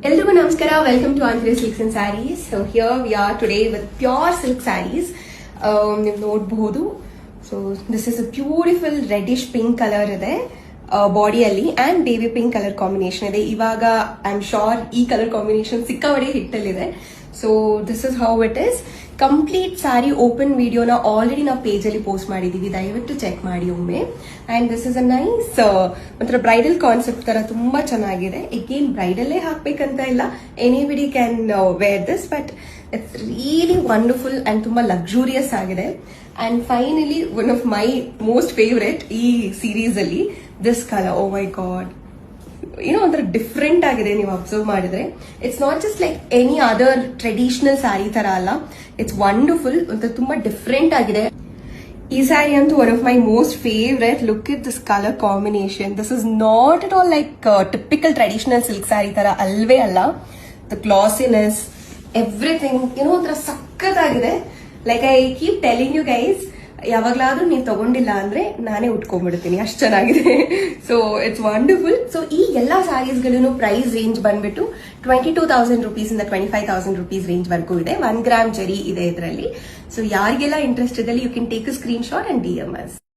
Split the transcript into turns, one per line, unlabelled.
Eldrigu namaskara, welcome to Antre Silks and Sarees. So here we are today with pure silk sarees. ನೀವು ನೋಡಬಹುದು. So this is a beautiful reddish pink color ಇದೆ ಬಾಡಿಯಲ್ಲಿ and baby pink colour combination ಇದೆ. ಇವಾಗ I am sure ಈ colour combination ಸಿಕ್ಕಾಪಟ್ಟೆ ಹಿಟ್ಟಲ್ಲಿದೆ. So this is how it is. Complete sari open ವಿಡಿಯೋನ ಆಲ್ರೆಡಿ ನಾವು ಪೇಜ್ ಅಲ್ಲಿ ಪೋಸ್ಟ್ ಮಾಡಿದೀವಿ, ದಯವಿಟ್ಟು ಚೆಕ್ ಮಾಡಿ ಒಮ್ಮೆ. And this is a nice ಒಂಥರ ಬ್ರೈಡಲ್ ಕಾನ್ಸೆಪ್ಟ್ ತರ ತುಂಬಾ ಚೆನ್ನಾಗಿದೆ. ಎಗೇನ್ ಬ್ರೈಡಲ್ಲೇ ಹಾಕ್ಬೇಕಂತ ಇಲ್ಲ, anybody can wear this, but it's really wonderful and ತುಂಬಾ ಲಕ್ಸುರಿಯಸ್ ಆಗಿದೆ. And finally one of my most favourite ಈ ಸೀರೀಸ್ ಅಲ್ಲಿ this colour. Oh my god, ಏನೋ ಒಂಥರ ಡಿಫ್ರೆಂಟ್ ಆಗಿದೆ. ನೀವು ಅಬ್ಸರ್ವ್ ಮಾಡಿದ್ರೆ it's not just like any other traditional sari ತರ ಅಲ್ಲ, ಇಟ್ಸ್ ವಂಡರ್ಫುಲ್, ಒಂಥರ ತುಂಬಾ ಡಿಫ್ರೆಂಟ್ ಆಗಿದೆ. ಈ ಸ್ಯಾರಿ ಅಂತೂ one of my most favourite. Look it this colour combination. This is not at all like typical traditional silk sari ತರ ಅಲ್ವೇ ಅಲ್ಲ. ದ ಗ್ಲಾಸಿನೆಸ್, ಎವ್ರಿಥಿಂಗ್ ಏನೋ ಒಂಥರ ಸಕ್ಕತ್ತಾಗಿದೆ. Like I keep telling you guys, ಯಾವಾಗ್ಲಾದ್ರೂ ನೀವು ತಗೊಂಡಿಲ್ಲ ಅಂದ್ರೆ ನಾನೇ ಉಟ್ಕೊಂಡ್ಬಿಡ್ತೀನಿ, ಅಷ್ಟು ಚೆನ್ನಾಗಿದೆ. So it's wonderful. ಸೊ ಈ ಎಲ್ಲಾ ಸ್ಯಾರೀಸ್ ಗಳೂ ಪ್ರೈಸ್ ರೇಂಜ್ ಬಂದ್ಬಿಟ್ಟು 22,000 rupees ಇಂದ 25,000 rupees ರೇಂಜ್ ವರ್ಗೂ ಇದೆ. 1 ಗ್ರಾಮ್ ಜರಿ ಇದೆ ಇದರಲ್ಲಿ. ಸೊ ಯಾರಿಗೆಲ್ಲ ಇಂಟ್ರೆಸ್ಟ್ ಇದೆ, you can take a screenshot and DM us.